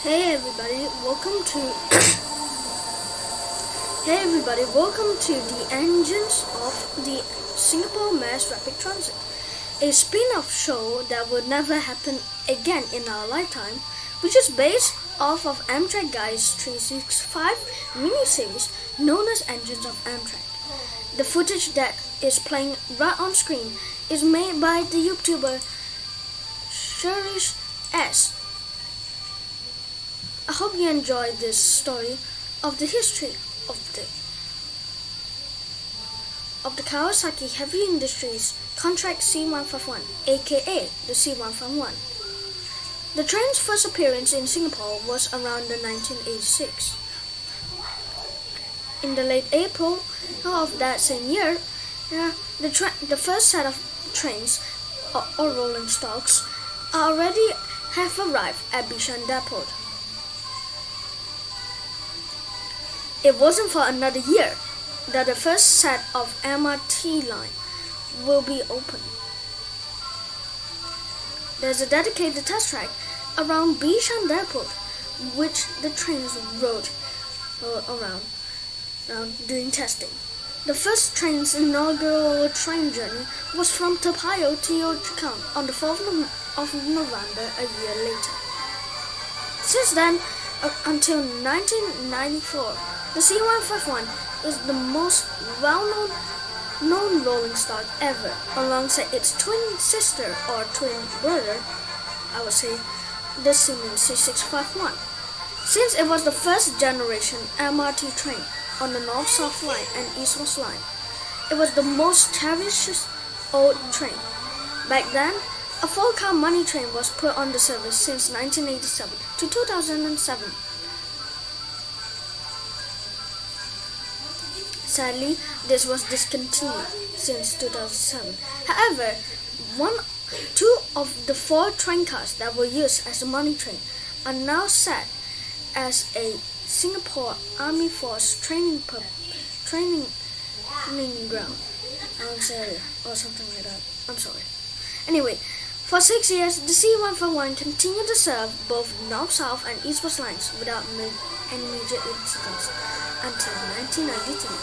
Hey everybody, welcome to the engines of the Singapore Mass Rapid Transit, a spin-off show that would never happen again in our lifetime, which is based off of Amtrak Guys 365 miniseries known as Engines of Amtrak. The footage that is playing right on screen is made by the YouTuber Cherish S. I hope you enjoyed this story of the history of the Kawasaki Heavy Industries Contract C151, aka the C151. The train's first appearance in Singapore was around the 1986. In the late April of that same year, the first set of trains or rolling stocks already have arrived at Bishan Depot. It wasn't for another year that the first set of MRT line will be open. There's a dedicated test track around Bishan Depot, which the trains rode around doing testing. The first train's inaugural train journey was from Toa Payoh to Yio Chu Kang on the 4th of November a year later. Since then, until 1994, the C151 is the most well-known rolling stock ever, alongside its twin sister or twin brother, I would say, the Siemens C651. Since it was the first generation MRT train on the North-South line and East-West line, it was the most cherished old train. Back then, a 4-car money train was put on the service since 1987 to 2007. Sadly, this was discontinued since 2007. However, two of the 4 train cars that were used as a money train are now set as a Singapore Army Force training ground. Or something like that. I'm sorry. Anyway, for 6 years, the C151 continued to serve both North-South and East-West lines without any major incidents until 1993.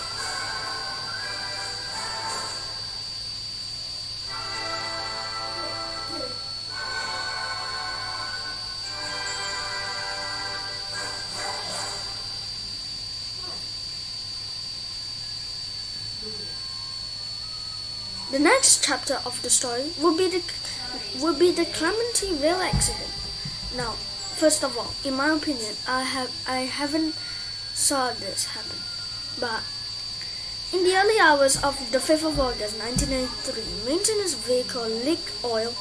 The next chapter of the story will be the Clementine rail accident. Now, first of all, in my opinion, I haven't saw this happen, but in the early hours of the 5th of August 1983, maintenance vehicle leaked oil.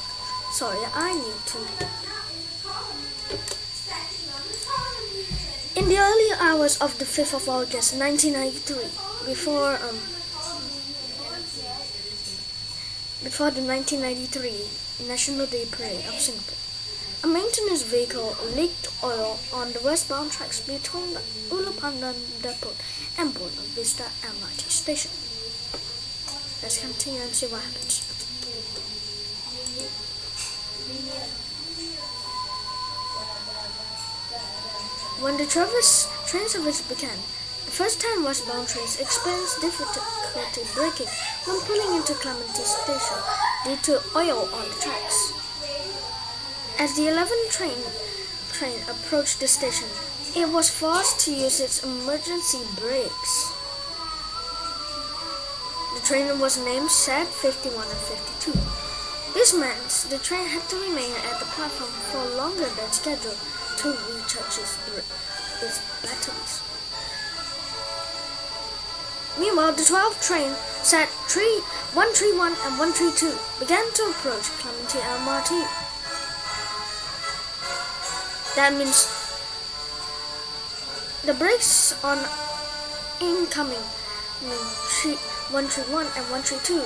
In the early hours of the 5th of August 1993, before the 1993 National Day Parade of Singapore, a maintenance vehicle leaked oil on the westbound tracks between the Ulu Pandan Depot and Buona Vista MRT station. Let's continue and see what happens. When the train service began, the first 10 westbound trains experienced difficulty braking when pulling into Clementine station due to oil on the tracks. As the 11th train approached the station, it was forced to use its emergency brakes. The train was named Set 51 and 52. This meant the train had to remain at the platform for longer than scheduled to recharge its batteries. Meanwhile, the 12th train, Set 131 and 132, began to approach Clementine MRT. That means the brakes on incoming 131 and 132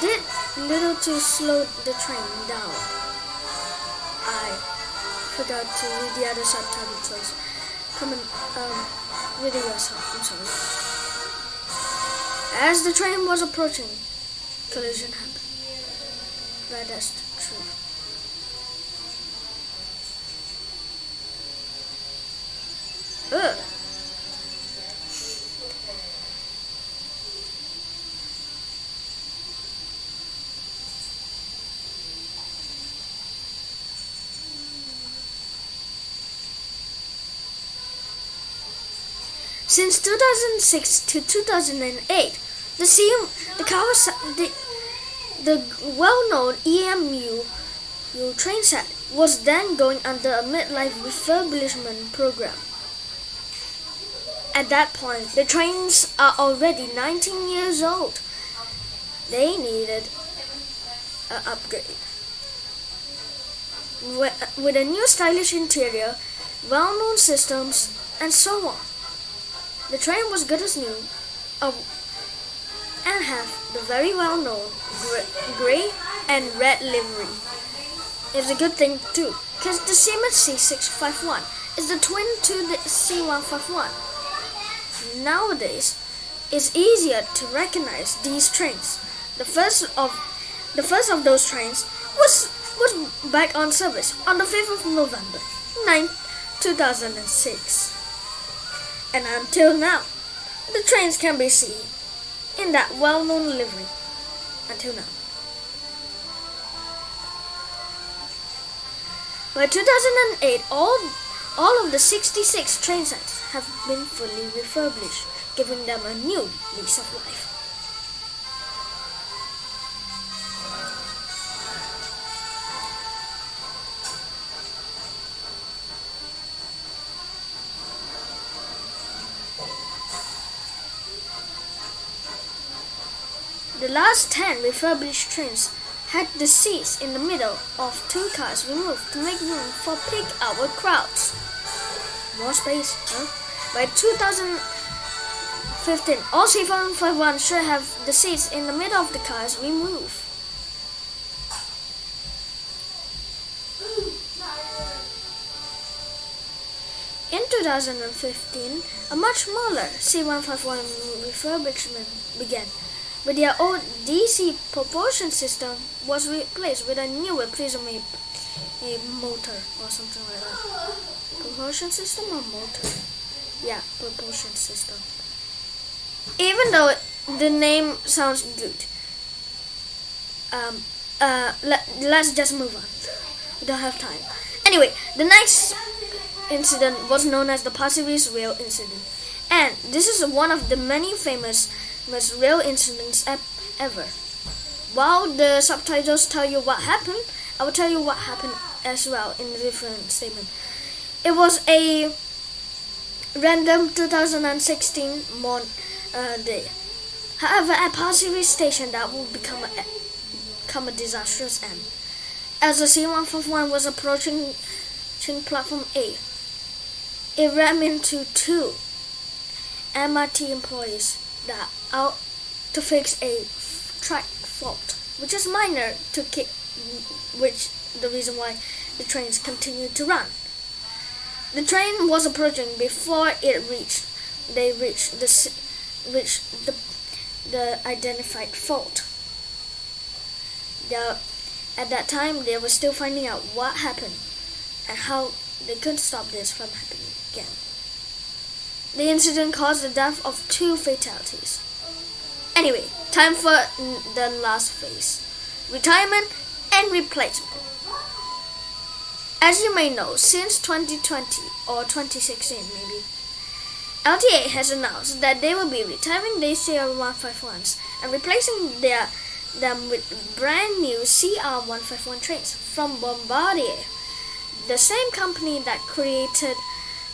did little to slow the train down. I forgot to read the other subtitles. Read it yourself. I'm sorry. As the train was approaching, collision happened. Right, that's the truth. Ugh. Since 2006 to 2008, the well-known EMU train set was then going under a midlife refurbishment program. At that point, the trains are already 19 years old. They needed an upgrade. With a new stylish interior, well-known systems, and so on. The train was good as new and have the very well-known grey and red livery. It's a good thing too, because the smrt C651 is the twin to the C151. Nowadays, it's easier to recognize these trains. The first of those trains was back on service on the 5th of November, 2006. And until now, the trains can be seen in that well-known livery. Until now. By 2008, all of the 66 train sets have been fully refurbished, giving them a new lease of life. The last 10 refurbished trains had the seats in the middle of 2 cars removed to make room for peak hour crowds. More space, huh? By 2015, all C151 should have the seats in the middle of the cars removed. In 2015, a much smaller C151 refurbishment began. But their old DC propulsion system was replaced with a newer presumably a motor or something like that. Propulsion system or motor? Yeah, propulsion system. Even though the name sounds good, let's just move on. We don't have time. Anyway, the next incident was known as the Pasir Ris Rail incident, and this is one of the many famous rail incidents ever. While the subtitles tell you what happened, I will tell you what happened as well in a different statement. It was a random 2016 day. However, at Pasir Ris station, that would become a disastrous end. As the C151 was approaching platform A, it ran into 2 MRT employees that out to fix a track fault, which is minor which the reason why the trains continued to run. The train was approaching before they reached the identified fault. At that time, they were still finding out what happened and how they could stop this from happening again. The incident caused the death of 2 fatalities. Anyway, time for the last phase: retirement and replacement. As you may know, since 2020 or 2016 maybe, LTA has announced that they will be retiring their CR151s and replacing them with brand new CR151 trains from Bombardier, the same company that created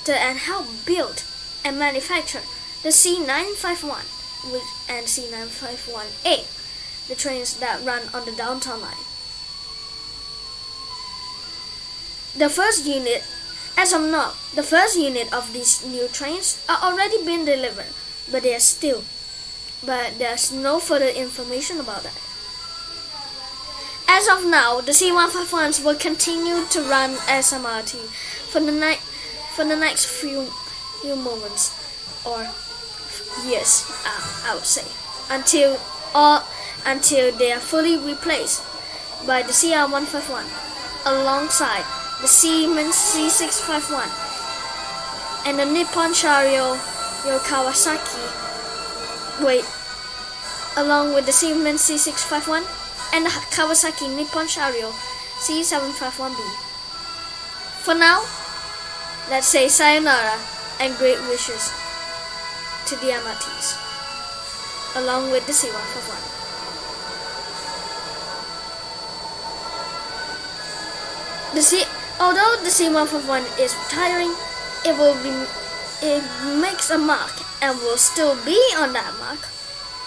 and helped build and manufacture the C951 and C951A, the trains that run on the downtown line. As of now, the first unit of these new trains are already been delivered, but there's no further information about that. As of now, the C151s will continue to run SMRT for the next few moments or years, I would say, until they are fully replaced by the CR151 alongside the Siemens C651 and the Nippon Sharyo Kawasaki, along with the Siemens C651 and the Kawasaki Nippon Sharyo C751B. For now, let's say sayonara and great wishes to the MRTs, along with the C151. Although the C151 is retiring, it makes a mark and will still be on that mark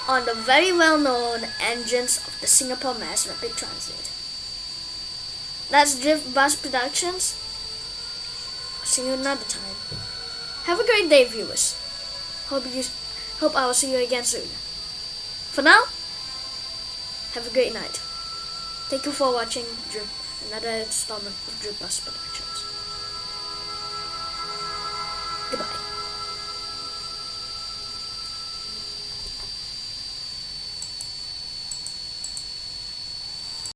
on the very well-known engines of the Singapore Mass Rapid Transit. That's Drift Bus Productions. I'll see you another time. Have a great day, viewers. Hope I will see you again soon. For now, have a great night. Thank you for watching another installment of Drift Bus Productions.